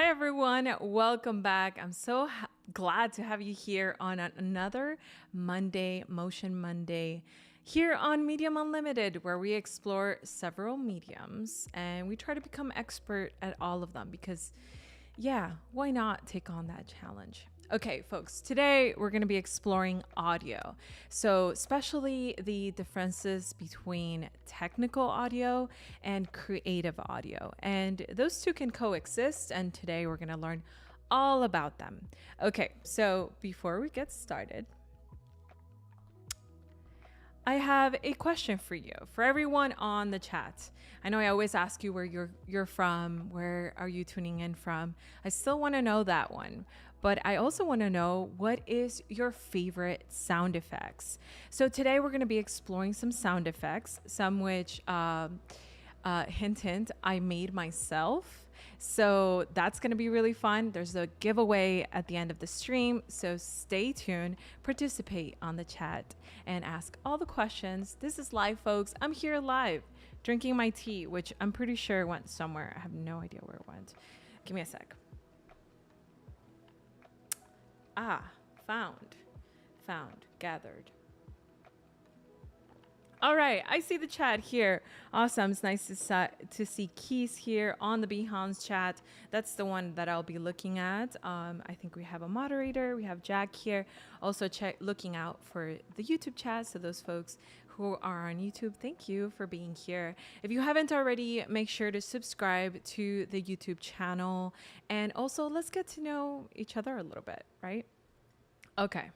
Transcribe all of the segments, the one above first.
Hi, everyone. Welcome back. I'm so glad to have you here on another Monday, Motion Monday, here on Medium Unlimited, where we explore several mediums and we try to become expert at all of them because, yeah, why not take on that challenge? Okay, folks, today we're going to be exploring audio. So, especially the differences between technical audio and creative audio. And those two can coexist. And today we're going to learn all about them. Okay, so before we get started, I have a question for you, for everyone on the chat. I know I always ask you where you're from, where are you tuning in from? I still want to know that one, but I also want to know what is your favorite sound effects. So today we're going to be exploring some sound effects, some which hint, hint, I made myself. So that's going to be really fun. There's a giveaway at the end of the stream. So stay tuned, participate on the chat, and ask all the questions. This is live, folks. I'm here live drinking my tea, which I'm pretty sure went somewhere. I have no idea where it went. Give me a sec. Found, gathered. All right, I see the chat here. Awesome. It's nice to see Keys here on the Behance chat. That's the one that I'll be looking at. I think we have a moderator. We have Jack here. Also looking out for the YouTube chat. So those folks who are on YouTube, thank you for being here. If you haven't already, make sure to subscribe to the YouTube channel. And also, let's get to know each other a little bit, right? Okay.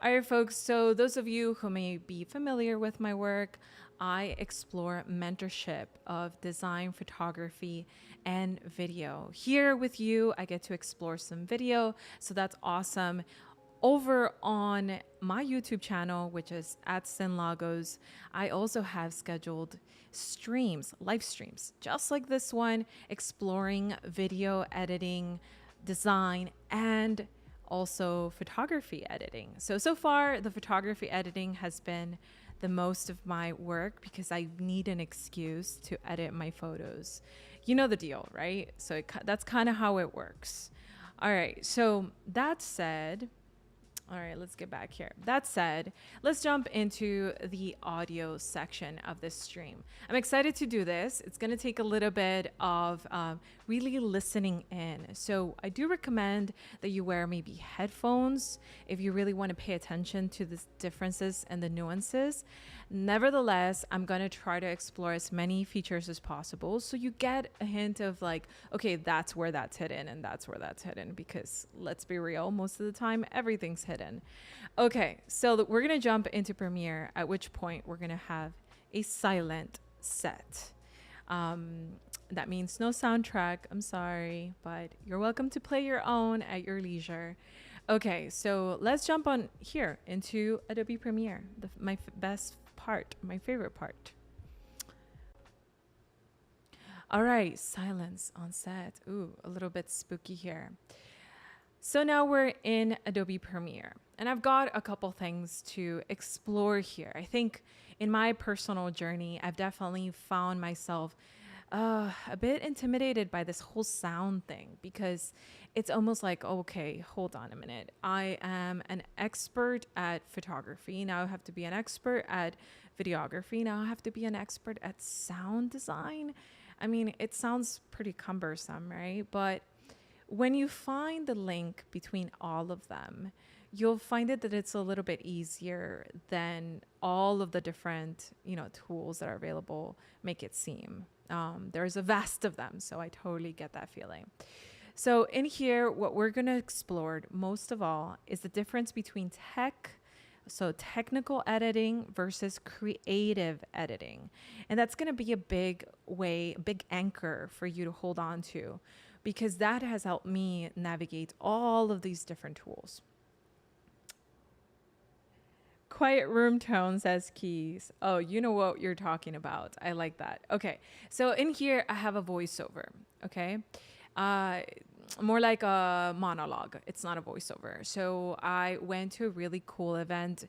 All right, folks. So those of you who may be familiar with my work, I explore mentorship of design, photography, and video. Here with you, I get to explore some video. So that's awesome. Over on my YouTube channel, which is at Cyn Lagos, I also have scheduled streams, live streams, just like this one, exploring video editing, design, and also photography editing. So far, the photography editing has been the most of my work because I need an excuse to edit my photos. You know the deal, right? So that's kind of how it works. All right, so that said, all right, let's get back here. That said, let's jump into the audio section of this stream. I'm excited to do this. It's going to take a little bit of really listening in. So I do recommend that you wear maybe headphones if you really want to pay attention to the differences and the nuances. Nevertheless, I'm going to try to explore as many features as possible so you get a hint of like, okay, that's where that's hidden and that's where that's hidden, because let's be real, most of the time everything's hidden. Okay, so we're going to jump into Premiere, at which point we're going to have a silent set. That means no soundtrack. I'm sorry, but you're welcome to play your own at your leisure. Okay, so let's jump on here into Adobe Premiere, my best part, my favorite part. All right, silence on set. Ooh, a little bit spooky here. So now we're in Adobe Premiere, and I've got a couple things to explore here. I think in my personal journey, I've definitely found myself a bit intimidated by this whole sound thing, because it's almost like, okay, hold on a minute. I am an expert at photography. Now I have to be an expert at videography. Now I have to be an expert at sound design. I mean, it sounds pretty cumbersome, right? But when you find the link between all of them, you'll find it that it's a little bit easier than all of the different, tools that are available make it seem. There's a vast of them, so I totally get that feeling. So in here, what we're going to explore most of all is the difference between technical editing versus creative editing. And that's going to be a big anchor for you to hold on to, because that has helped me navigate all of these different tools. Quiet room tone, says Keys. Oh, you know what you're talking about. I like that. Okay, so in here I have a voiceover. Okay, more like a monologue. It's not a voiceover. So I went to a really cool event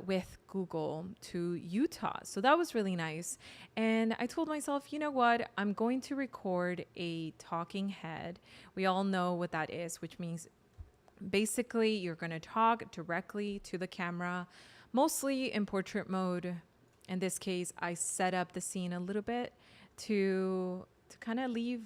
with Google to Utah. So that was really nice. And I told myself, you know what? I'm going to record a talking head. We all know what that is, which means basically you're going to talk directly to the camera, mostly in portrait mode. In this case, I set up the scene a little bit to kind of leave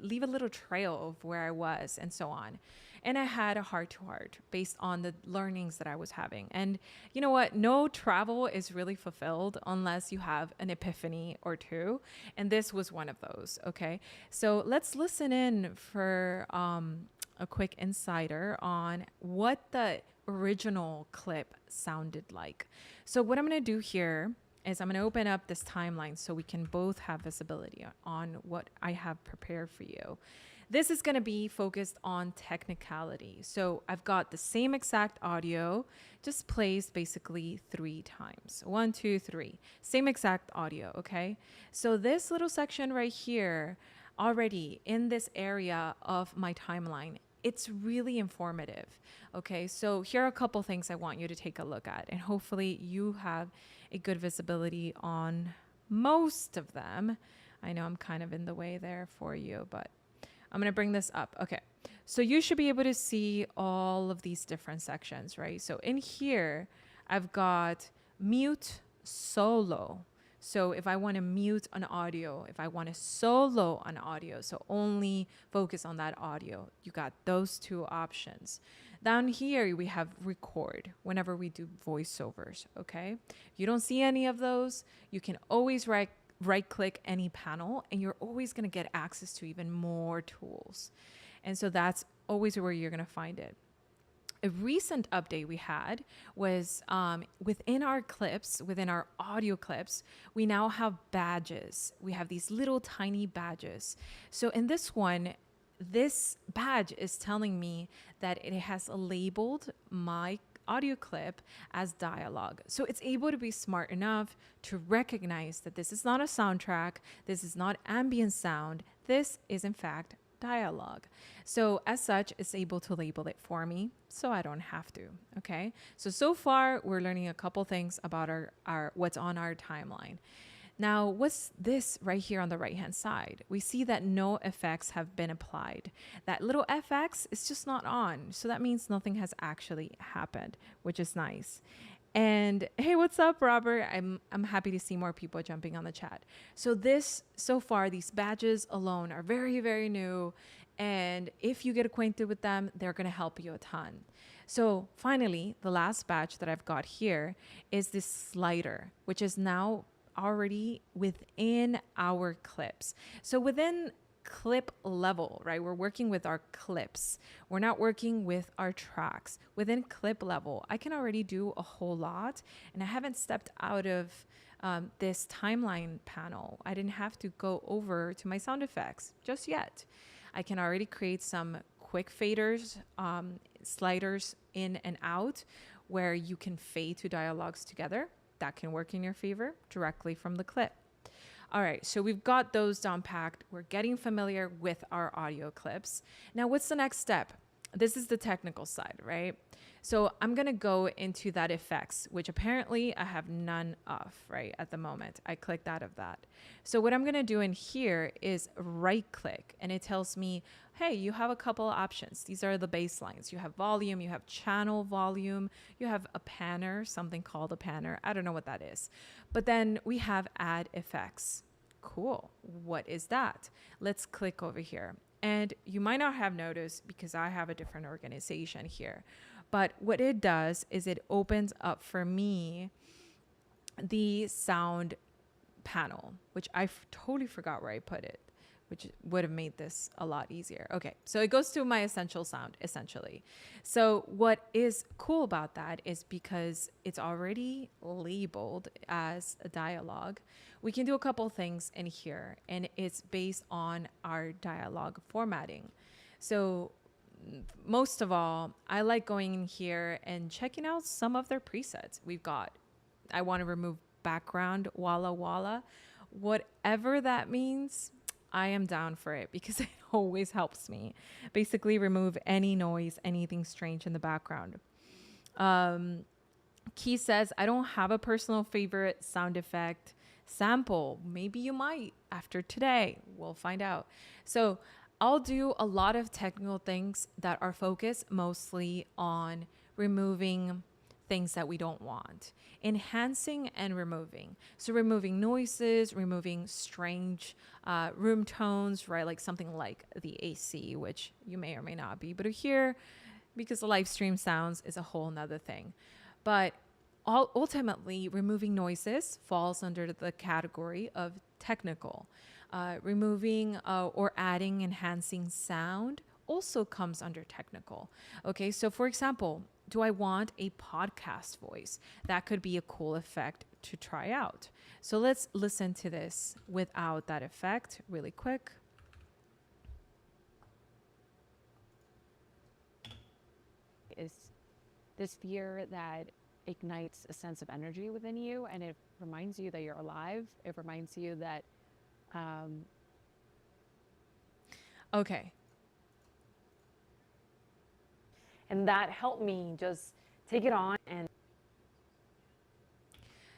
a little trail of where I was and so on. And I had a heart to heart based on the learnings that I was having. And you know what? No travel is really fulfilled unless you have an epiphany or two. And this was one of those. Okay. So let's listen in for a quick insider on what the original clip sounded like. So what I'm going to do here is I'm going to open up this timeline so we can both have visibility on what I have prepared for you. This is going to be focused on technicality. So I've got the same exact audio, just placed basically 3 times. 1, 2, 3. Same exact audio, okay? So this little section right here, already in this area of my timeline, it's really informative. Okay, so here are a couple things I want you to take a look at, and hopefully you have a good visibility on most of them. I know I'm kind of in the way there for you, but I'm going to bring this up. Okay, so you should be able to see all of these different sections, right? So in here, I've got mute solo. So if I want to mute an audio, if I want to solo an audio, so only focus on that audio, you got those 2 options. Down here, we have record whenever we do voiceovers, okay? You don't see any of those. You can always right click any panel and you're always going to get access to even more tools. And so that's always where you're going to find it. A recent update we had was within our clips, within our audio clips, we now have badges. We have these little tiny badges. So in this one, this badge is telling me that it has labeled my audio clip as dialogue. So it's able to be smart enough to recognize that this is not a soundtrack, this is not ambient sound, this is in fact dialogue. So as such, it's able to label it for me so I don't have to. Okay. So far we're learning a couple things about our what's on our timeline. Now, what's this right here on the right-hand side? We see that no effects have been applied. That little FX is just not on. So that means nothing has actually happened, which is nice. And hey, what's up, Robert? I'm happy to see more people jumping on the chat. So far, these badges alone are very, very new. And if you get acquainted with them, they're going to help you a ton. So finally, the last badge that I've got here is this slider, which is now already within our clips. So within clip level, right? We're working with our clips. We're not working with our tracks. Within clip level, I can already do a whole lot, and I haven't stepped out of this timeline panel. I didn't have to go over to my sound effects just yet. I can already create some quick faders, sliders in and out, where you can fade to dialogues together. That can work in your favor directly from the clip. All right, so we've got those down packed. We're getting familiar with our audio clips. Now, what's the next step? This is the technical side, right? So I'm gonna go into that effects, which apparently I have none of, right, at the moment. I clicked out of that. So what I'm gonna do in here is right click, and it tells me, hey, you have a couple options. These are the baselines. You have volume, you have channel volume, you have a panner, something called a panner. I don't know what that is. But then we have add effects. Cool. What is that? Let's click over here. And you might not have noticed because I have a different organization here. But what it does is it opens up for me the sound panel, which I totally forgot where I put it, which would have made this a lot easier. Okay, so it goes to my essential sound, essentially. So what is cool about that is because it's already labeled as a dialogue, we can do a couple things in here, and it's based on our dialogue formatting. So most of all, I like going in here and checking out some of their presets. We've got, I want to remove background, Walla Walla. Whatever that means, I am down for it because I always helps me. Basically, remove any noise, anything strange in the background. Um, Key says, I don't have a personal favorite sound effect sample. Maybe you might after today. We'll find out. So I'll do a lot of technical things that are focused mostly on removing things that we don't want, enhancing and removing. So removing noises, removing strange room tones, right? Like something like the AC, which you may or may not be able to hear because the live stream sounds is a whole nother thing. But ultimately, removing noises falls under the category of technical. Removing or adding enhancing sound also comes under technical. Okay, so for example, do I want a podcast voice? That could be a cool effect to try out. So let's listen to this without that effect really quick. Is this fear that ignites a sense of energy within you, and it reminds you that you're alive. It reminds you that Okay. and that helped me just take it on. And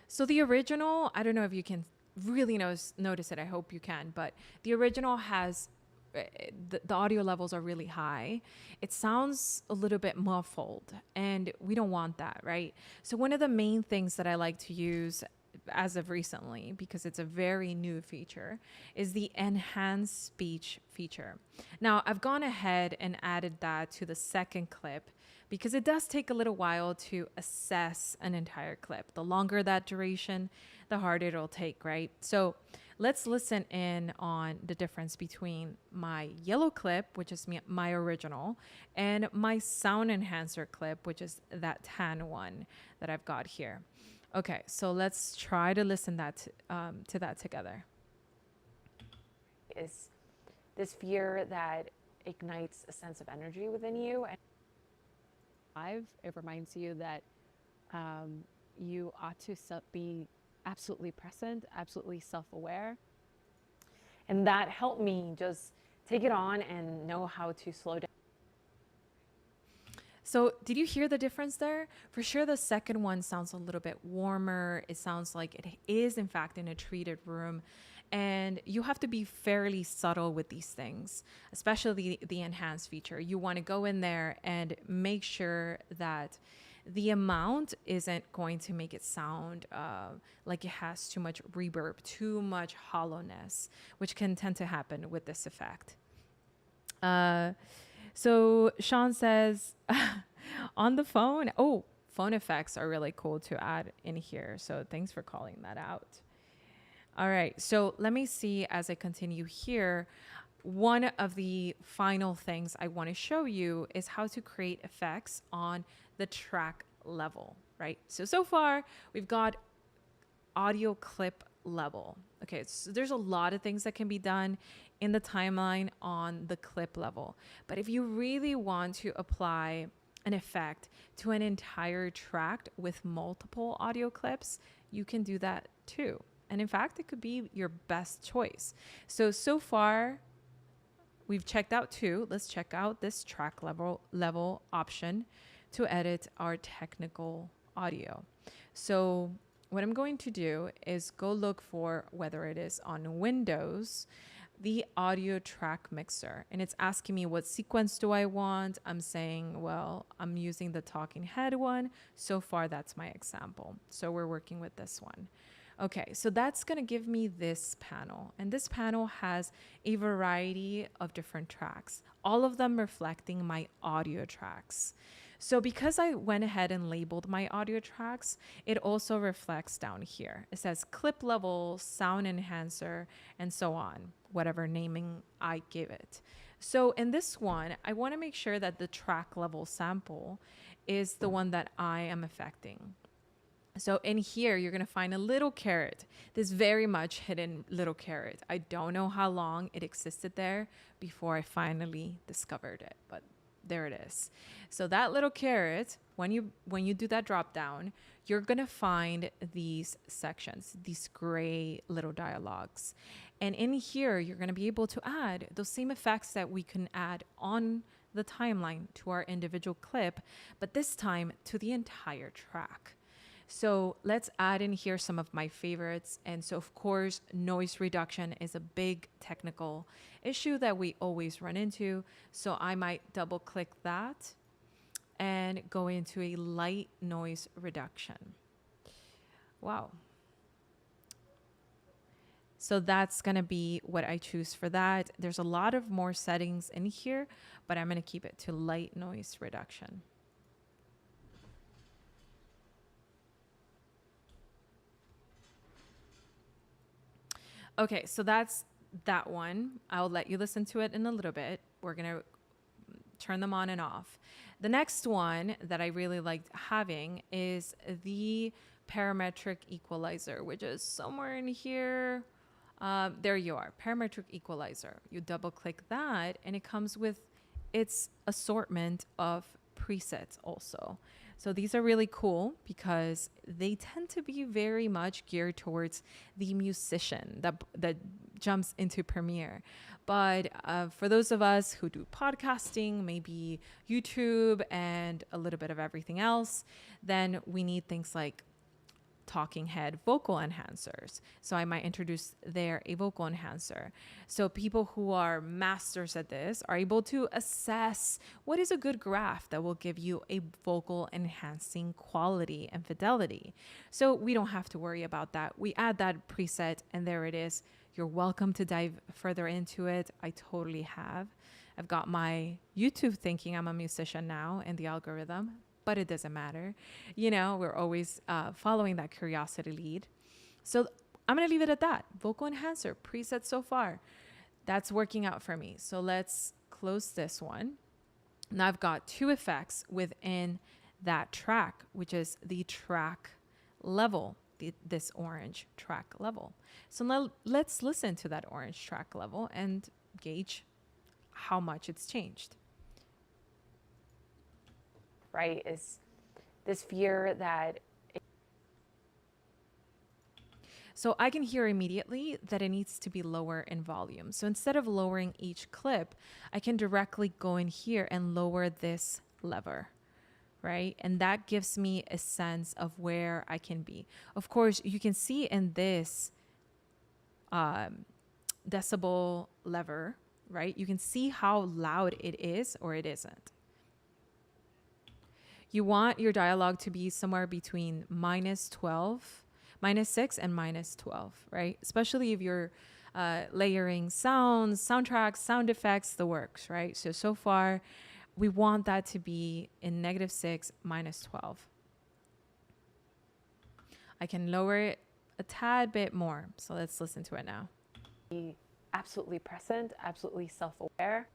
so the original, I don't know if you can really notice it. I hope you can, but the original has the audio levels are really high. It sounds a little bit muffled, and we don't want that, right? So one of the main things that I like to use as of recently, because it's a very new feature, is the enhanced speech feature. Now, I've gone ahead and added that to the second clip because it does take a little while to assess an entire clip. The longer that duration, the harder it'll take, right? So let's listen in on the difference between my yellow clip, which is my original, and my sound enhancer clip, which is that tan one that I've got here. Okay, so let's try to listen to that together. is this fear that ignites a sense of energy within you, and it reminds you that you ought to be absolutely present, absolutely self-aware. And that helped me just take it on and know how to slow down. So did you hear the difference there? For sure, the second one sounds a little bit warmer. It sounds like it is, in fact, in a treated room. And you have to be fairly subtle with these things, especially the enhanced feature. You want to go in there and make sure that the amount isn't going to make it sound like it has too much reverb, too much hollowness, which can tend to happen with this effect. So Sean says on the phone, oh, phone effects are really cool to add in here. So thanks for calling that out. All right, so let me see as I continue here. One of the final things I want to show you is how to create effects on the track level, right? So far we've got audio clip level. Okay, so there's a lot of things that can be done in the timeline on the clip level. But if you really want to apply an effect to an entire track with multiple audio clips, you can do that too. And in fact, it could be your best choice. So far, we've checked out two. Let's check out this track level option to edit our technical audio. So what I'm going to do is go look for, whether it is on Windows, the audio track mixer. And it's asking me what sequence do I want. I'm saying, well, I'm using the talking head one. So far, that's my example. So we're working with this one. Okay, so that's gonna give me this panel. And this panel has a variety of different tracks, all of them reflecting my audio tracks. So because I went ahead and labeled my audio tracks, it also reflects down here. It says clip level, sound enhancer, and so on, whatever naming I give it. So in this one, I wanna make sure that the track level sample is the one that I am affecting. So in here, you're going to find a little caret, this very much hidden little caret. I don't know how long it existed there before I finally discovered it, but there it is. So that little caret, when you do that drop down, you're gonna find these sections, these gray little dialogues. And in here, you're gonna be able to add those same effects that we can add on the timeline to our individual clip, but this time to the entire track. So let's add in here some of my favorites. And so of course, noise reduction is a big technical issue that we always run into. So I might double click that and go into a light noise reduction. Wow. So that's gonna be what I choose for that. There's a lot of more settings in here, but I'm gonna keep it to light noise reduction. Okay, so that's that one. I'll let you listen to it in a little bit. We're gonna turn them on and off. The next one that I really liked having is the parametric equalizer, which is somewhere in here. There you are, parametric equalizer. You double click that and it comes with its assortment of presets also. So these are really cool because they tend to be very much geared towards the musician that jumps into Premiere. But for those of us who do podcasting, maybe YouTube and a little bit of everything else, then we need things like talking head vocal enhancers. So I might introduce there a vocal enhancer. So people who are masters at this are able to assess what is a good graph that will give you a vocal enhancing quality and fidelity. So we don't have to worry about that. We add that preset and there it is. You're welcome to dive further into it. I totally have. I've got my YouTube thinking I'm a musician now in the algorithm, but it doesn't matter. You know, we're always following that curiosity lead. So I'm going to leave it at that. Vocal enhancer preset so far. That's working out for me. So let's close this one. Now I've got two effects within that track, which is the track level, this orange track level. So now let's listen to that orange track level and gauge how much it's changed. Right, is this fear that. So I can hear immediately that it needs to be lower in volume. So instead of lowering each clip, I can directly go in here and lower this lever, right? And that gives me a sense of where I can be. Of course, you can see in this decibel lever, right? You can see how loud it is or it isn't. You want your dialogue to be somewhere between -12, -6 and -12, right? Especially if you're layering sounds, soundtracks, sound effects, the works, right? So far, we want that to be in -6, -12. I can lower it a tad bit more. So let's listen to it now. Be absolutely present, absolutely self-aware,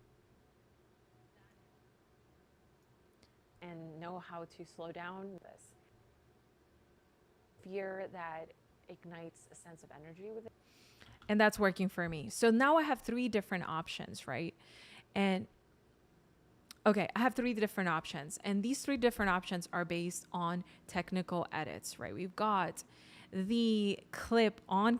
and know how to slow down this fear that ignites a sense of energy within. And that's working for me. So now I have three different options, right? And okay, I have three different options. And these three different options are based on technical edits, right? We've got the clip on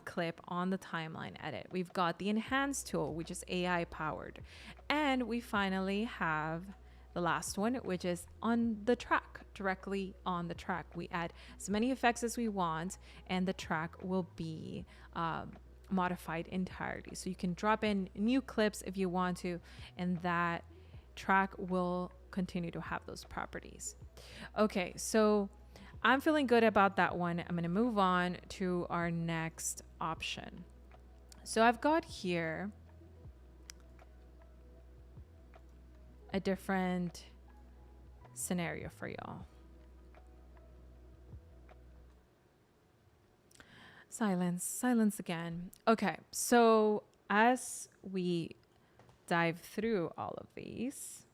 the timeline edit. We've got the enhance tool, which is AI powered. And we finally have the last one, which is on the track, directly on the track. We add as many effects as we want, and the track will be modified entirely. So you can drop in new clips if you want to, and that track will continue to have those properties. Okay, so I'm feeling good about that one. I'm going to move on to our next option. So I've got here a different scenario for y'all. Silence again. Okay, so as we dive through all of these,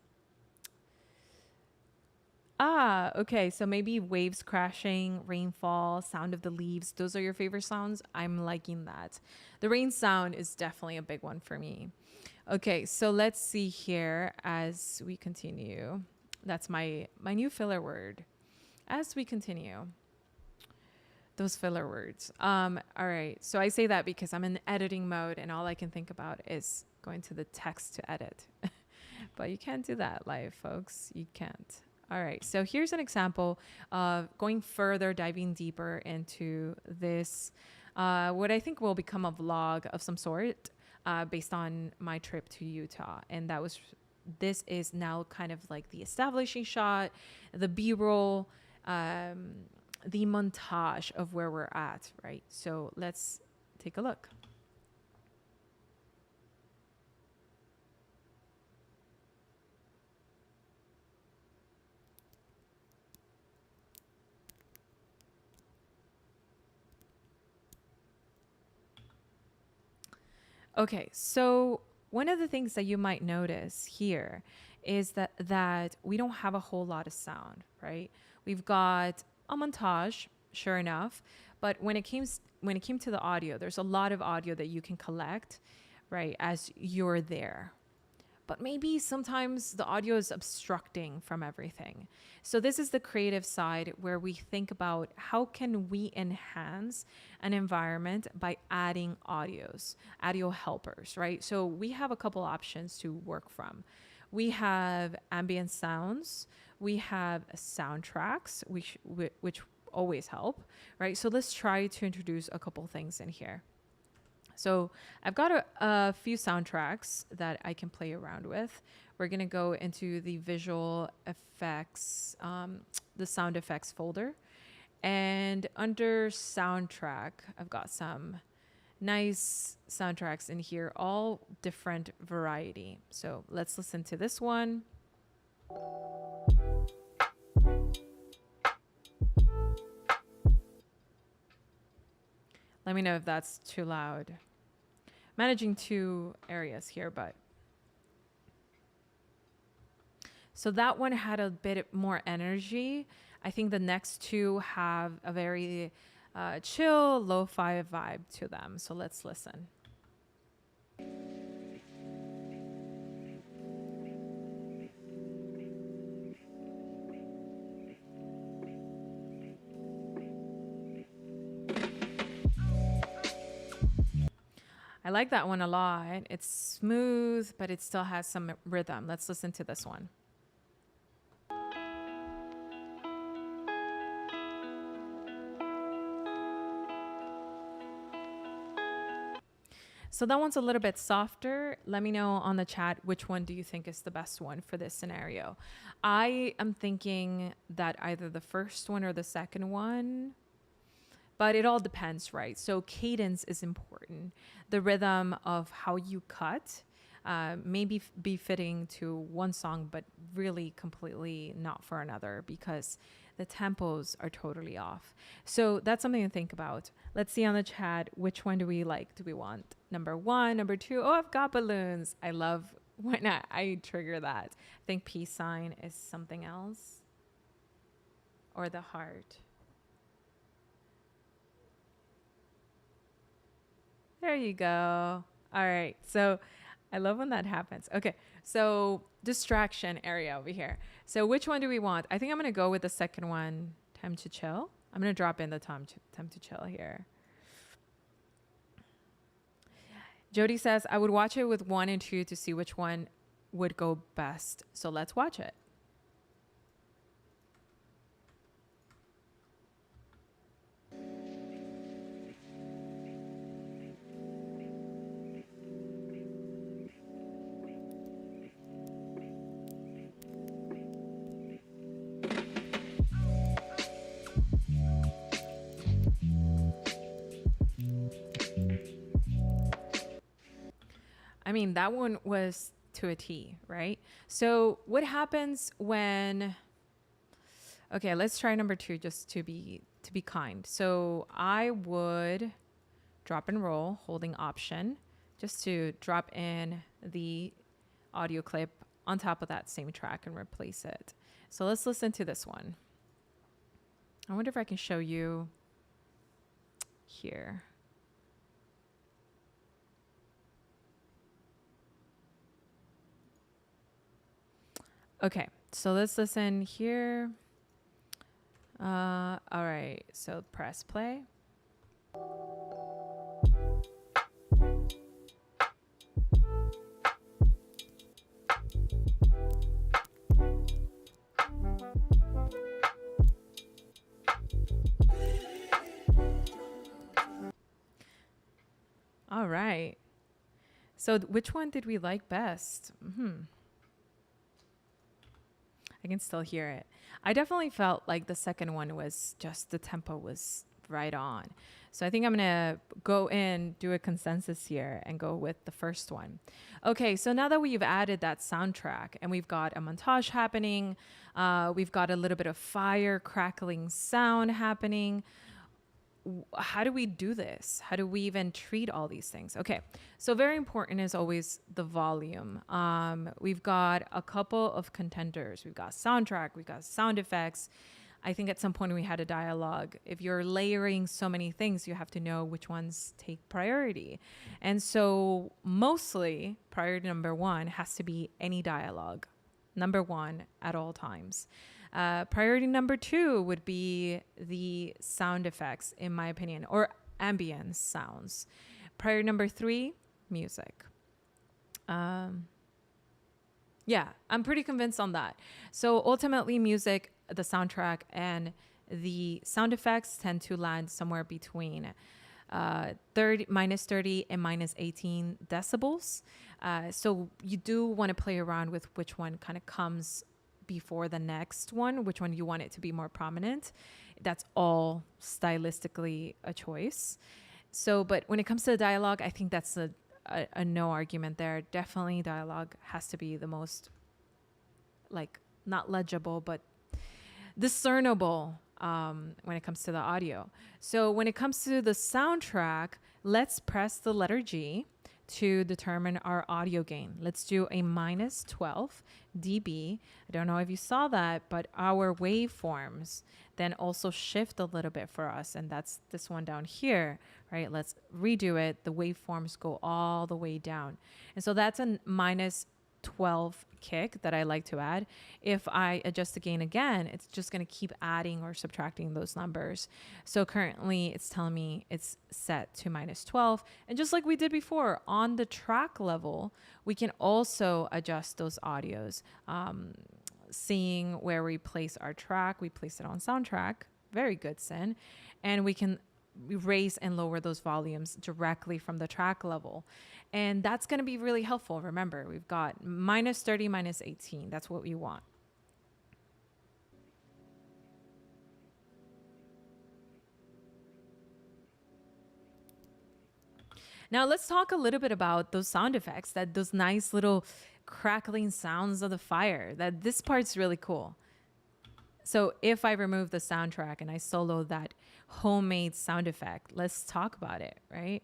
okay, so maybe waves crashing, rainfall, sound of the leaves, those are your favorite sounds. I'm liking that. The rain sound is definitely a big one for me. Okay, so let's see here as we continue. That's my new filler word. As we continue, those filler words. All right. So I say that because I'm in editing mode and all I can think about is going to the text to edit. But you can't do that live, folks. You can't. All right. So here's an example of going further, diving deeper into this, what I think will become a vlog of some sort, based on my trip to Utah. And this is now kind of like the establishing shot, the B-roll, the montage of where we're at, right? So let's take a look. Okay, so one of the things that you might notice here is that we don't have a whole lot of sound, right? We've got a montage, sure enough, but when it came to the audio, there's a lot of audio that you can collect, right, as you're there. But maybe sometimes the audio is obstructing from everything. So this is the creative side where we think about how can we enhance an environment by adding audio helpers, right? So we have a couple options to work from. We have ambient sounds, we have soundtracks, which always help, right? So let's try to introduce a couple things in here. So I've got a few soundtracks that I can play around with. We're going to go into the visual effects, the sound effects folder. And under soundtrack, I've got some nice soundtracks in here, all different variety. So let's listen to this one. Let me know if that's too loud. Managing two areas here, but so that one had a bit more energy. I think the next two have a very chill, lo-fi vibe to them. So let's listen. I like that one a lot. It's smooth, but it still has some rhythm. Let's listen to this one. So that one's a little bit softer. Let me know on the chat which one do you think is the best one for this scenario. I am thinking that either the first one or the second one, but it all depends, right? So cadence is important. The rhythm of how you cut maybe be fitting to one song, but really completely not for another because the tempos are totally off. So that's something to think about. Let's see on the chat, which one do we like? Do we want number one, number two? Oh, I've got balloons. I love when I trigger that. I think peace sign is something else. Or the heart. There you go. All right. So I love when that happens. Okay. So distraction area over here. So which one do we want? I think I'm going to go with the second one, time to chill. I'm going to drop in the time to chill here. Jody says, I would watch it with 1 and 2 to see which one would go best. So let's watch it. I mean, that one was to a T, right? So what happens when, okay, let's try number 2 just to be kind. So I would drop and roll holding option just to drop in the audio clip on top of that same track and replace it. So let's listen to this one. I wonder if I can show you here. Okay, so let's listen here. All right, so press play. All right. So which one did we like best? I can still hear it. I definitely felt like the second one was just the tempo was right on. So I think I'm gonna go in, do a consensus here, and go with the first one. Okay, so now that we've added that soundtrack and we've got a montage happening, we've got a little bit of fire crackling sound happening. How do we do this? How do we even treat all these things? Okay, so very important is always the volume. We've got a couple of contenders. We've got soundtrack, we've got sound effects. I think at some point we had a dialogue. If you're layering so many things, you have to know which ones take priority. And so mostly priority number one has to be any dialogue. Number one at all times. Priority number two would be the sound effects, in my opinion, or ambient sounds. Priority number three, music. Yeah, I'm pretty convinced on that. So ultimately, music, the soundtrack, and the sound effects tend to land somewhere between 30, minus 30 and minus 18 decibels. So you do want to play around with which one kind of comes before the next one, which one you want it to be more prominent. That's all stylistically a choice. So, but when it comes to the dialogue, I think that's a no argument there. Definitely dialogue has to be the most, like, not legible, but discernible when it comes to the audio. So when it comes to the soundtrack, let's press the letter G to determine our audio gain. Let's do a minus 12 dB. I don't know if you saw that, but our waveforms then also shift a little bit for us. And that's this one down here, right? Let's redo it. The waveforms go all the way down. And so that's a minus 12 kick that I like to add. If I adjust the gain again, it's just going to keep adding or subtracting those numbers. So currently it's telling me it's set to minus 12. And just like we did before on the track level, we can also adjust those audios. Seeing where we place our track, we place it on soundtrack. Very good, Cyn. And we can raise and lower those volumes directly from the track level. And that's going to be really helpful. Remember, we've got minus 30, minus 18. That's what we want. Now let's talk a little bit about those sound effects, that those nice little crackling sounds of the fire. That this part's really cool. So if I remove the soundtrack and I solo that homemade sound effect, let's talk about it, right?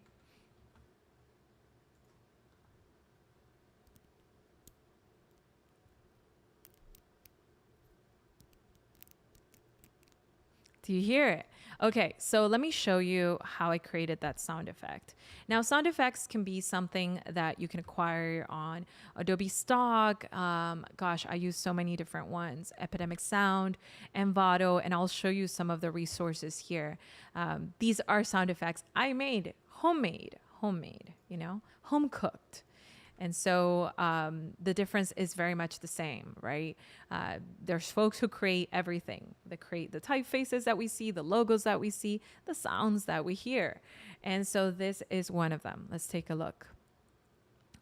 Do you hear it? Okay, so let me show you how I created that sound effect. Now, sound effects can be something that you can acquire on Adobe Stock. Gosh, I use so many different ones. Epidemic Sound, Envato, and I'll show you some of the resources here. These are sound effects I made, homemade, you know, home cooked. And so the difference is very much the same, right? There's folks who create everything. They create the typefaces that we see, the logos that we see, the sounds that we hear. And so this is one of them. Let's take a look,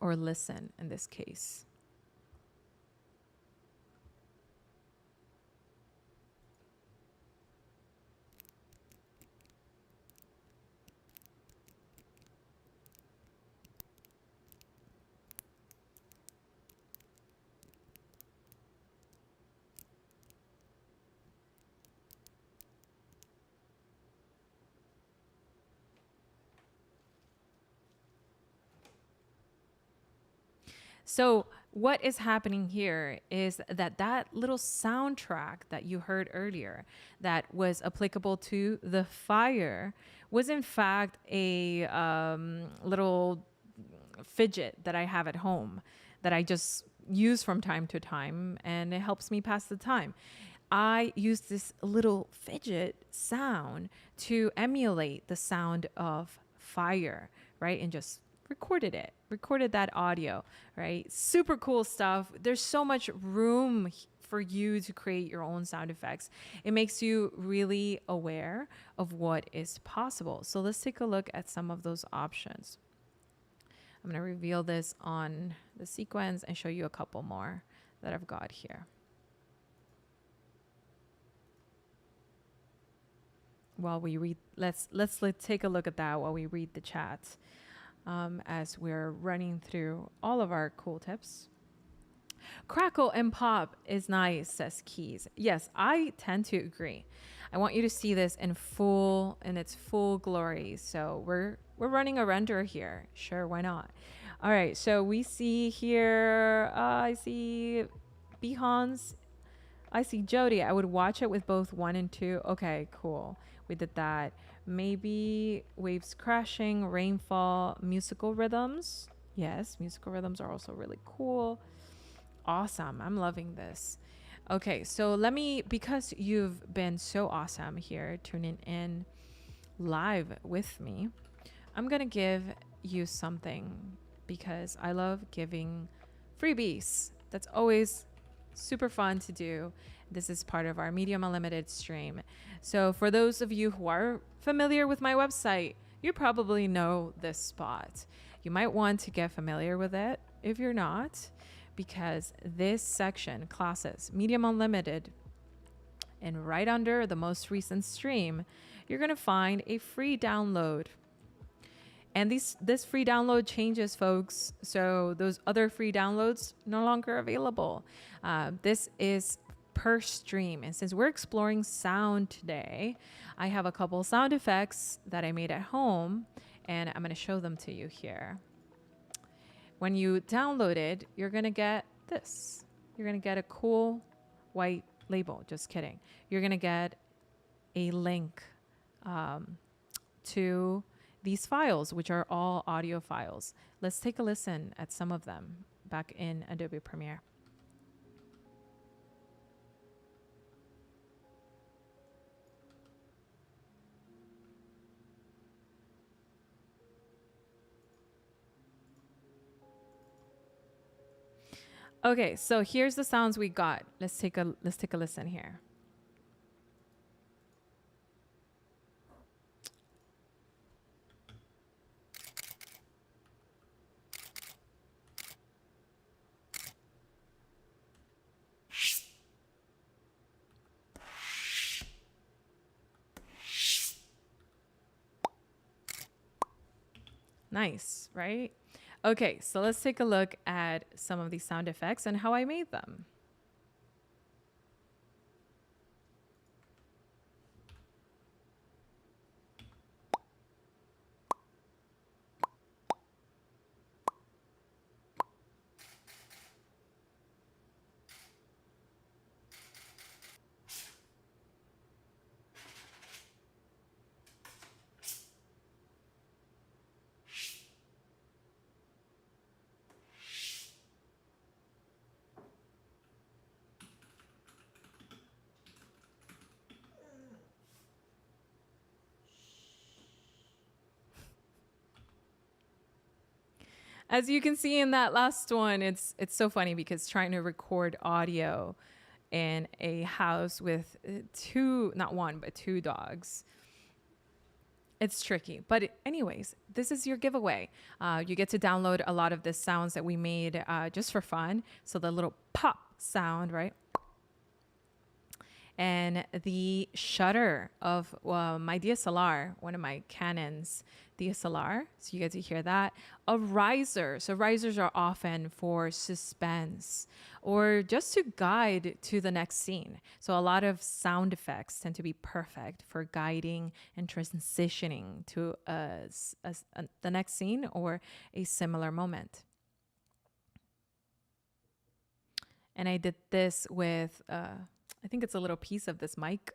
or listen in this case. So what is happening here is that that little soundtrack that you heard earlier that was applicable to the fire was in fact a little fidget that I have at home that I just use from time to time, and it helps me pass the time. I use this little fidget sound to emulate the sound of fire, right? And just recorded that audio, right? Super cool stuff. There's so much room for you to create your own sound effects. It makes you really aware of what is possible. So let's take a look at some of those options. I'm going to reveal this on the sequence and show you a couple more that I've got here. While we read, let's take a look at that while we read the chat, as we're running through all of our cool tips. Crackle and pop is nice, says Keys. Yes, I tend to agree. I want you to see this in its full glory. So we're running a render here. Sure, why not? All right, so we see here, I see Behance. I see Jody. I would watch it with both 1 and 2. Okay, cool. We did that. Maybe waves crashing, rainfall, musical rhythms. Yes, musical rhythms are also really cool. Awesome. I'm loving this. Okay, so because you've been so awesome here tuning in live with me, I'm going to give you something because I love giving freebies. That's always super fun to do. This is part of our Medium Unlimited stream. So for those of you who are familiar with my website, you probably know this spot. You might want to get familiar with it if you're not, because this section, classes, Medium Unlimited, and right under the most recent stream, you're going to find a free download. And this free download changes, folks. So those other free downloads no longer available. This is per stream. And since we're exploring sound today, I have a couple sound effects that I made at home, and I'm going to show them to you here. When you download it, you're going to get this. You're going to get a cool white label. Just kidding. You're going to get a link to these files, which are all audio files. Let's take a listen at some of them back in Adobe Premiere. Okay, so here's the sounds we got. Let's take a listen here. Nice, right? Okay, so let's take a look at some of these sound effects and how I made them. As you can see in that last one, it's so funny because trying to record audio in a house with not one, but two dogs, it's tricky. But anyways, this is your giveaway. You get to download a lot of the sounds that we made just for fun. So the little pop sound, right? And the shutter of my DSLR, one of my Canon's DSLR. So you get to hear that. A riser. So risers are often for suspense or just to guide to the next scene. So a lot of sound effects tend to be perfect for guiding and transitioning to the next scene or a similar moment. And I did this with, I think it's a little piece of this mic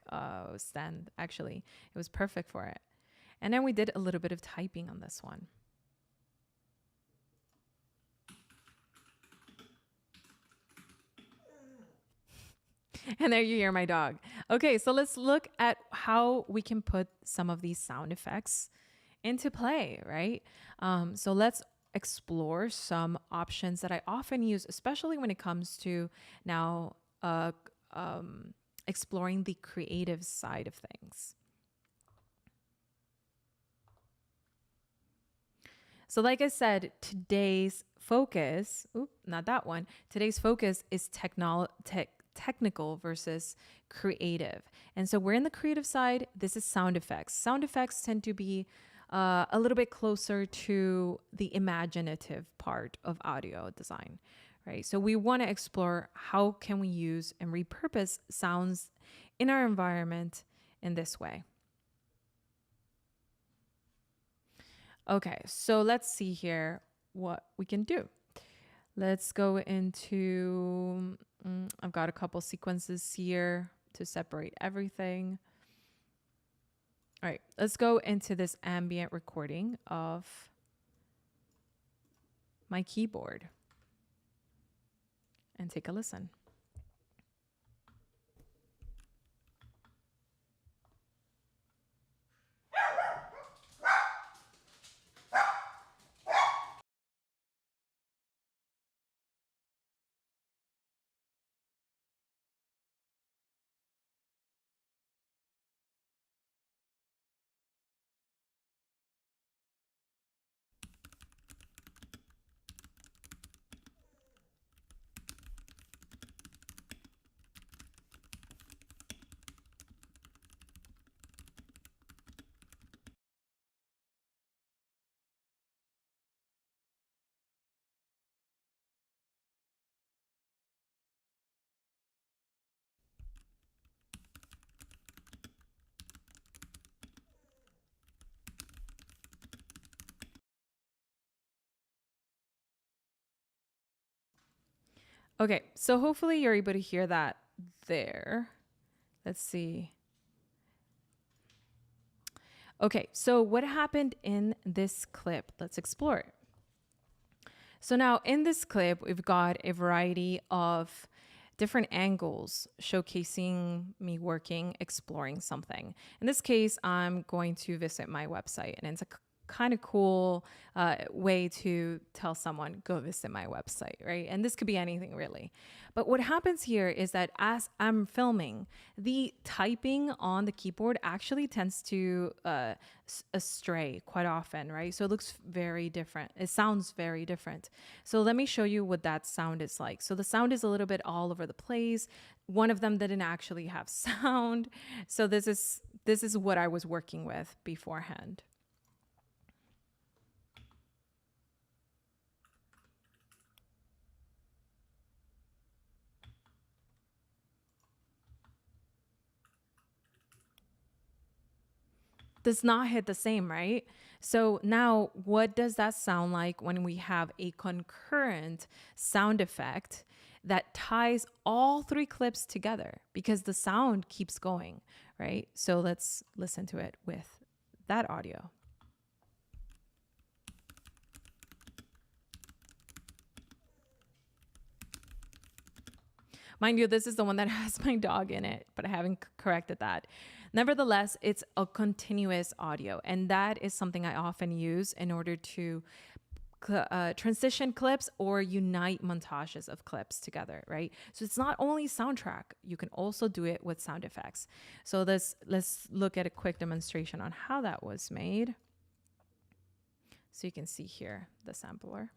stand, actually. It was perfect for it. And then we did a little bit of typing on this one. And there you hear my dog. Okay, so let's look at how we can put some of these sound effects into play, right? So let's explore some options that I often use, especially when it comes to now exploring the creative side of things. So, like I said, today's focus, not that one, today's focus is technical versus creative. And so we're in the creative side. This is sound effects. Sound effects tend to be a little bit closer to the imaginative part of audio design, right? So we want to explore how can we use and repurpose sounds in our environment in this way. Okay, so let's see here what we can do. Let's go into, I've got a couple sequences here to separate everything. All right, let's go into this ambient recording of my keyboard and take a listen. Okay, so hopefully you're able to hear that there. Let's see. Okay, so what happened in this clip? Let's explore it. So now in this clip, we've got a variety of different angles showcasing me working, exploring something. In this case, I'm going to visit my website, and it's a kind of cool way to tell someone, go visit my website, right? And this could be anything really. But what happens here is that as I'm filming, the typing on the keyboard actually tends to astray quite often, right? So it looks very different. It sounds very different. So let me show you what that sound is like. So the sound is a little bit all over the place. One of them didn't actually have sound. So this is what I was working with beforehand. Does not hit the same, right? So now what does that sound like when we have a concurrent sound effect that ties all three clips together because the sound keeps going, right? So let's listen to it with that audio. Mind you, this is the one that has my dog in it, but I haven't corrected that. Nevertheless, it's a continuous audio, and that is something I often use in order to transition clips or unite montages of clips together, right? So it's not only soundtrack, you can also do it with sound effects. So let's look at a quick demonstration on how that was made. So you can see here the sampler.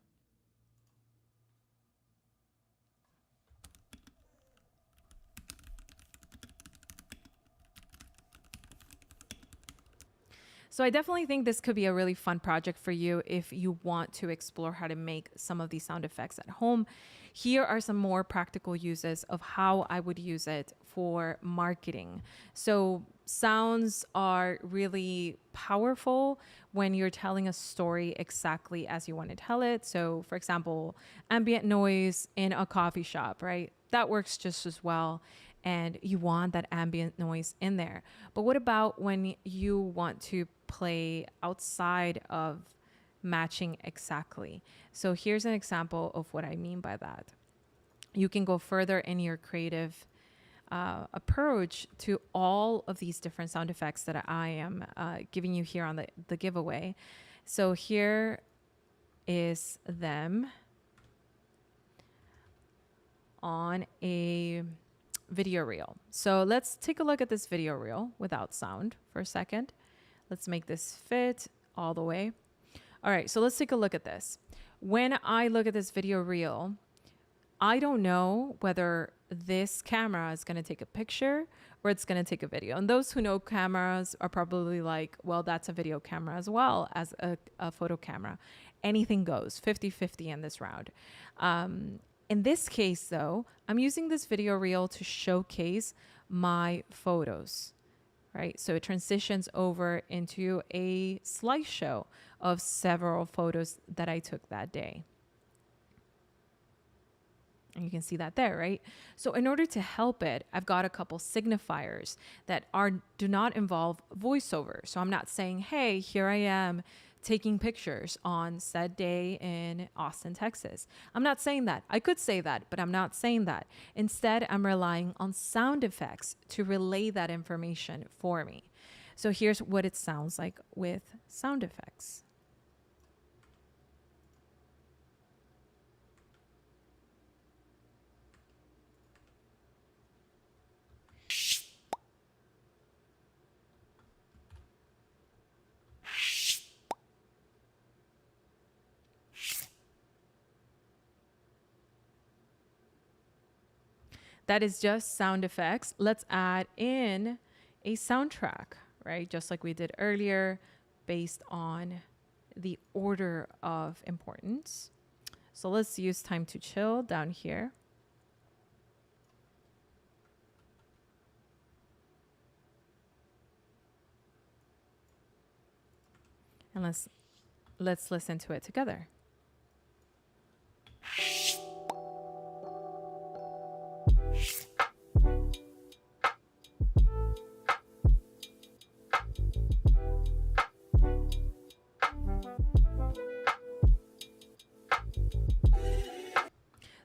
So I definitely think this could be a really fun project for you if you want to explore how to make some of these sound effects at home. Here are some more practical uses of how I would use it for marketing. So sounds are really powerful when you're telling a story exactly as you want to tell it. So for example, ambient noise in a coffee shop, right? That works just as well, and you want that ambient noise in there. But what about when you want to play outside of matching exactly? So here's an example of what I mean by that. You can go further in your creative approach to all of these different sound effects that I am giving you here on the giveaway. So here is them on a video reel. So let's take a look at this video reel without sound for a second. Let's make this fit all the way. All right, so let's take a look at this. When I look at this video reel, I don't know whether this camera is going to take a picture or it's going to take a video. And those who know cameras are probably like, well, that's a video camera as well as a photo camera. Anything goes, 50-50 in this round. In this case, though, I'm using this video reel to showcase my photos, right? So it transitions over into a slideshow of several photos that I took that day. And you can see that there, right? So in order to help it, I've got a couple signifiers that do not involve voiceover. So I'm not saying, hey, here I am taking pictures on said day in Austin, Texas. I'm not saying that. I could say that, but I'm not saying that. Instead, I'm relying on sound effects to relay that information for me. So here's what it sounds like with sound effects. That is just sound effects. Let's add in a soundtrack, right? Just like we did earlier, based on the order of importance. So let's use Time to Chill down here. And let's listen to it together.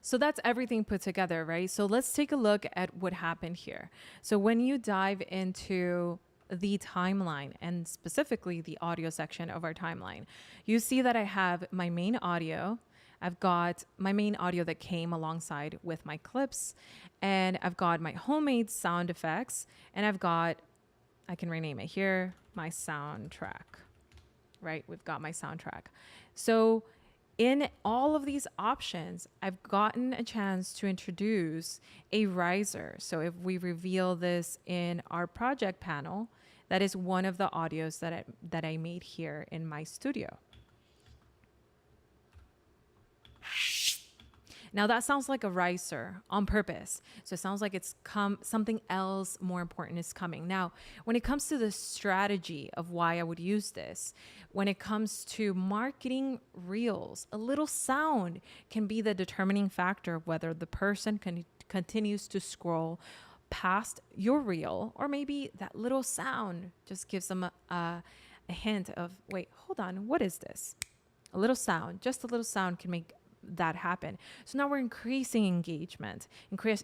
So that's everything put together, right? So let's take a look at what happened here. So when you dive into the timeline and specifically the audio section of our timeline, you see that I have my main audio. I've got my main audio that came alongside with my clips, and I've got my homemade sound effects, and I've got, I can rename it here, my soundtrack, right? We've got my soundtrack. So in all of these options, I've gotten a chance to introduce a riser. So if we reveal this in our project panel, that is one of the audios that I made here in my studio. Now that sounds like a riser on purpose. So it sounds like it's something else more important is coming. Now, when it comes to the strategy of why I would use this, when it comes to marketing reels, a little sound can be the determining factor of whether the person continues to scroll past your reel, or maybe that little sound just gives them a hint of, wait, hold on, what is this? A little sound, just a little sound can make that happen. So now we're increasing engagement,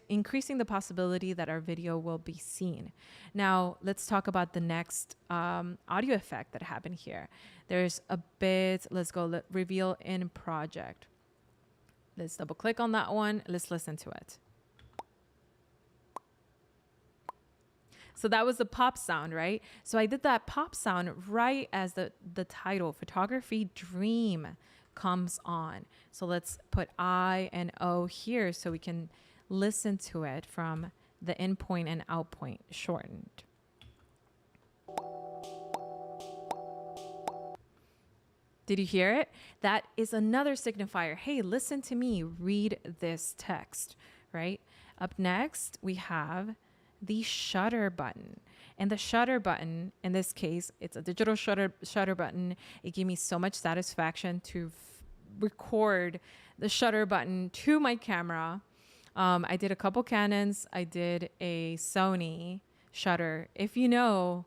increasing the possibility that our video will be seen. Now let's talk about the next audio effect that happened here. There's a bit, let's go reveal in project. Let's double click on that one. Let's listen to it. So that was the pop sound, right? So I did that pop sound right as the title, Photography Dream, comes on. So let's put I and O here so we can listen to it from the in point and out point shortened. Did you hear it? That is another signifier. Hey, listen to me, read this text, right? Up next, we have the shutter button. And the shutter button, in this case, it's a digital shutter button. It gave me so much satisfaction to record the shutter button to my camera. I did a couple Canons. I did a Sony shutter. If you know,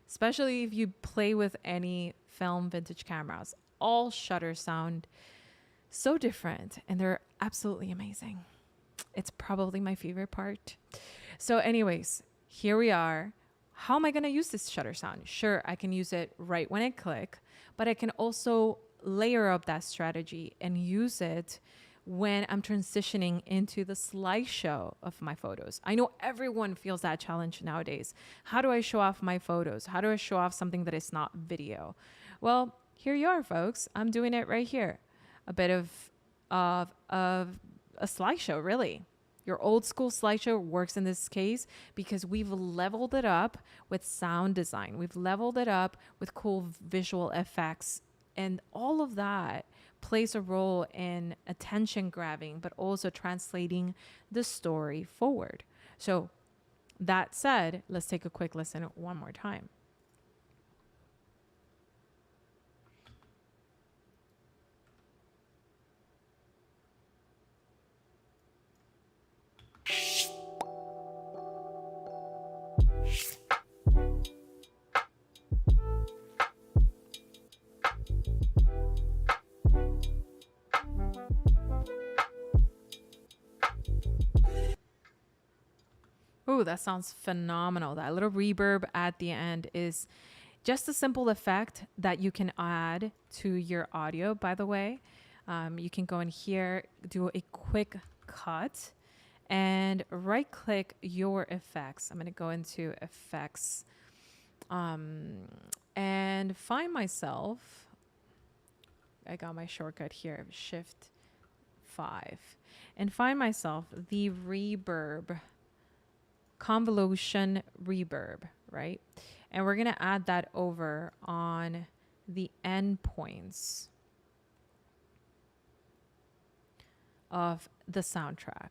especially if you play with any film vintage cameras, all shutters sound so different and they're absolutely amazing. It's probably my favorite part. So anyways, here we are. How am I going to use this shutter sound? Sure, I can use it right when I click, but I can also layer up that strategy and use it when I'm transitioning into the slideshow of my photos. I know everyone feels that challenge nowadays. How do I show off my photos? How do I show off something that is not video? Well, here you are, folks. I'm doing it right here. A bit of a slideshow, really. Your old school slideshow works in this case because we've leveled it up with sound design. We've leveled it up with cool visual effects. And all of that plays a role in attention grabbing, but also translating the story forward. So that said, let's take a quick listen one more time. Oh, that sounds phenomenal. That little reverb at the end is just a simple effect that you can add to your audio, by the way. You can go in here, do a quick cut, and right click your effects. I'm going to go into effects and find myself. I got my shortcut here, Shift 5, and find myself the reverb, convolution reverb, right? And we're going to add that over on the endpoints of the soundtrack.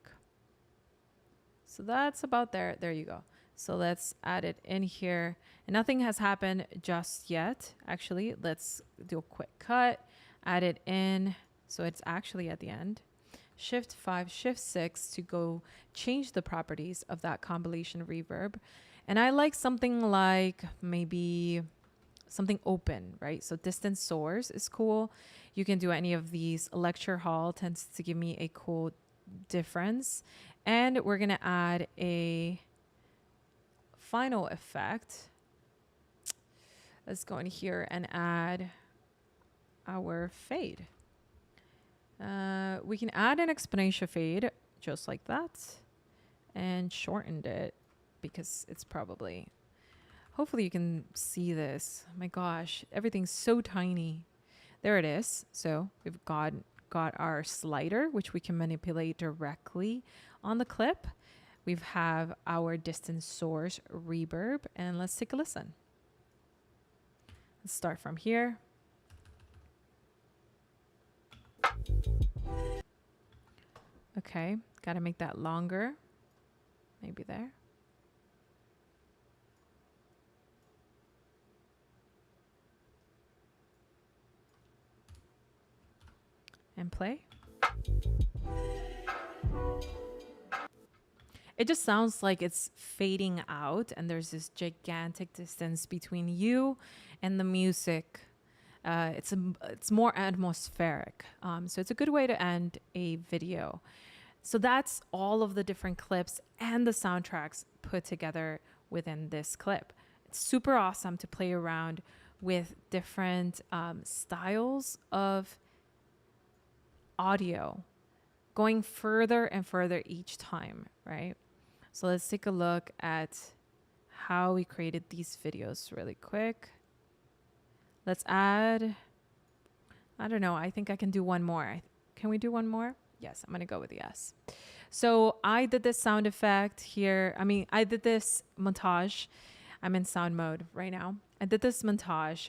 So that's about there. There you go. So let's add it in here. And nothing has happened just yet. Actually, let's do a quick cut, add it in. So it's actually at the end. Shift 5, Shift 6 to go change the properties of that convolution reverb. And I like something like maybe something open, right? So distant source is cool. You can do any of these. Lecture hall tends to give me a cool difference. And we're going to add a final effect. Let's go in here and add our fade. We can add an exponential fade just like that and shortened it because it's probably, hopefully you can see this. My gosh, everything's so tiny. There it is. So we've got our slider, which we can manipulate directly on the clip. We have our distance source reverb, and let's take a listen. Let's start from here. Okay, got to make that longer. Maybe there. And play. It just sounds like it's fading out and there's this gigantic distance between you and the music. It's more atmospheric. So it's a good way to end a video. So that's all of the different clips and the soundtracks put together within this clip. It's super awesome to play around with different styles of audio, going further and further each time, right? So let's take a look at how we created these videos really quick. Let's add, I don't know, I think I can do one more. Can we do one more? Yes, I'm going to go with yes. So I did this sound effect here. I did this montage. I'm in sound mode right now. I did this montage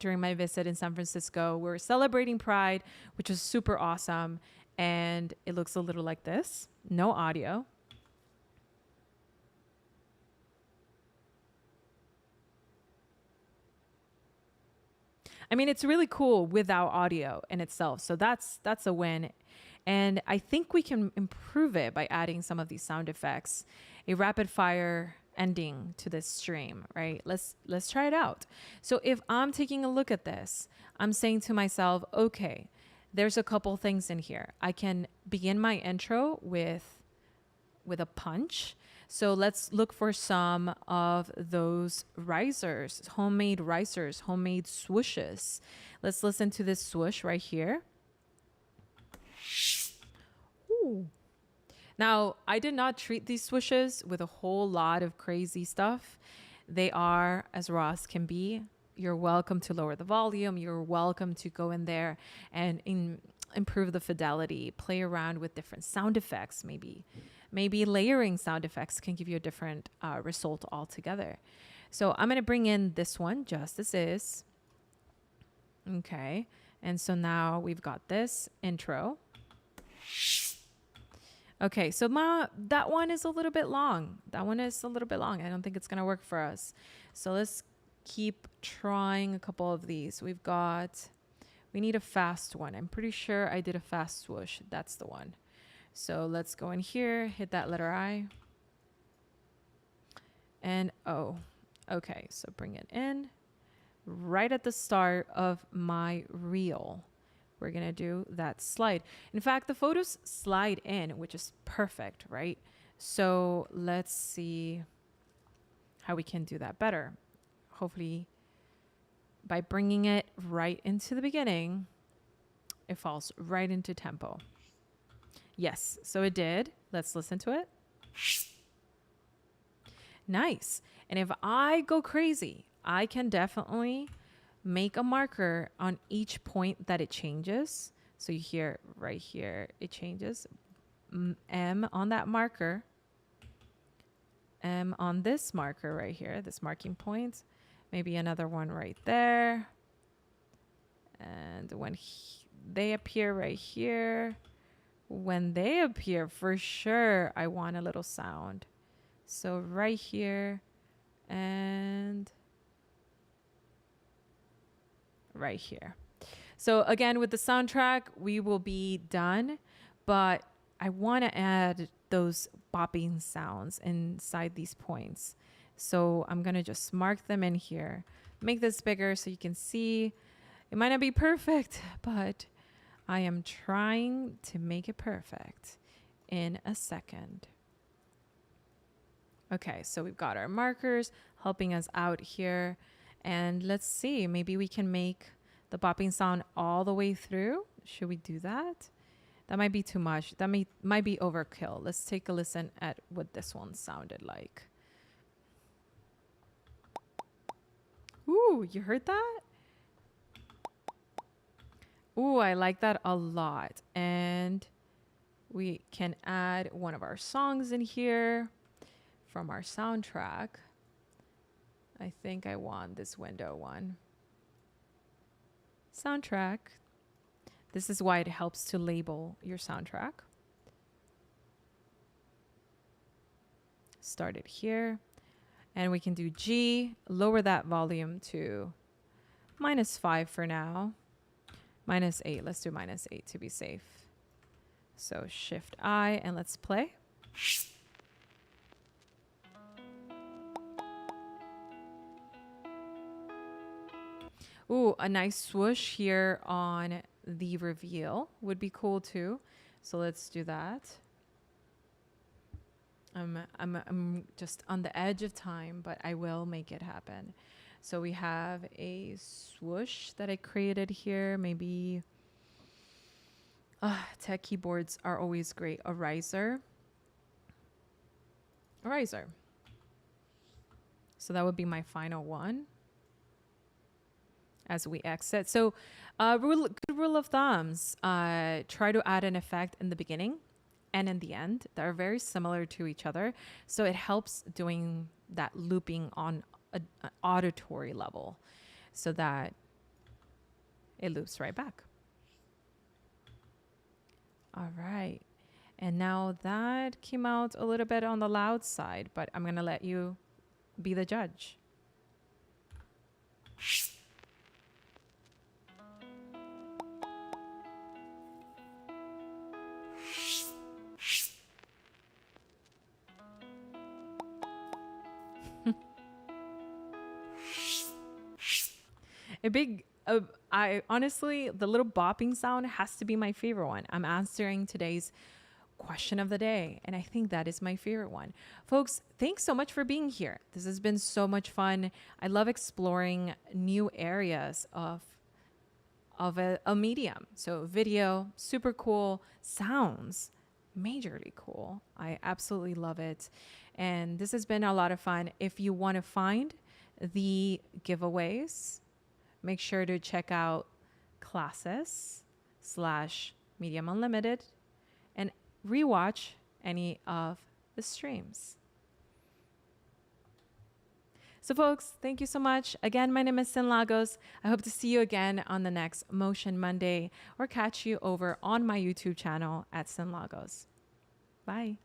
during my visit in San Francisco. We're celebrating Pride, which was super awesome. And it looks a little like this. No audio. It's really cool without audio in itself. So that's a win. And I think we can improve it by adding some of these sound effects, a rapid fire ending to this stream, right? Let's try it out. So if I'm taking a look at this, I'm saying to myself, okay, there's a couple things in here. I can begin my intro with with a punch. So let's look for some of those risers, homemade swooshes. Let's listen to this swoosh right here. Ooh. Now, I did not treat these swooshes with a whole lot of crazy stuff. They are as raw as can be. You're welcome to lower the volume. You're welcome to go in there and improve the fidelity, play around with different sound effects, maybe. Maybe layering sound effects can give you a different result altogether. So I'm going to bring in this one just as is. Okay. And so now we've got this intro. Okay, so that one is a little bit long. I don't think it's going to work for us. So let's keep trying a couple of these. We need a fast one. I'm pretty sure I did a fast swoosh. That's the one. So let's go in here, hit that letter I. And O. Okay, so bring it in right at the start of my reel. We're going to do that slide. In fact, the photos slide in, which is perfect, right? So let's see how we can do that better. Hopefully, by bringing it right into the beginning, it falls right into tempo. Yes, so it did. Let's listen to it. Nice. And if I go crazy, I can definitely make a marker on each point that it changes. So you hear right here, it changes. M on that marker. M on this marker right here, this marking point. Maybe another one right there. And when they appear right here, when they appear, for sure, I want a little sound. So right here and right here. So again, with the soundtrack, we will be done, but I want to add those bopping sounds inside these points. So I'm going to just mark them in here, make this bigger so you can see. It might not be perfect, but I am trying to make it perfect in a second. Okay, so we've got our markers helping us out here. And let's see, maybe we can make the bopping sound all the way through. Should we do that? That might be too much. That might be overkill. Let's take a listen at what this one sounded like. Ooh, you heard that? Ooh, I like that a lot. And we can add one of our songs in here from our soundtrack. I think I want this window one. Soundtrack. This is why it helps to label your soundtrack. Start it here. And we can do G, lower that volume to -5 for now. -8, let's do -8 to be safe. So Shift I and let's play. Ooh, a nice swoosh here on the reveal would be cool too. So let's do that. I'm just on the edge of time, but I will make it happen. So we have a swoosh that I created here. Maybe tech keyboards are always great. A riser. So that would be my final one as we exit. So good rule of thumbs, try to add an effect in the beginning and in the end. They're very similar to each other. So it helps doing that looping on an auditory level so that it loops right back. All right. And now that came out a little bit on the loud side, but I'm going to let you be the judge. I honestly, the little bopping sound has to be my favorite one. I'm answering today's question of the day. And I think that is my favorite one. Folks, thanks so much for being here. This has been so much fun. I love exploring new areas of a medium. So video, super cool. Sounds, majorly cool. I absolutely love it. And this has been a lot of fun. If you want to find the giveaways, make sure to check out classes/Medium Unlimited and rewatch any of the streams. So folks, thank you so much. Again, my name is Cyn Lagos. I hope to see you again on the next Motion Monday or catch you over on my YouTube channel at Cyn Lagos. Bye.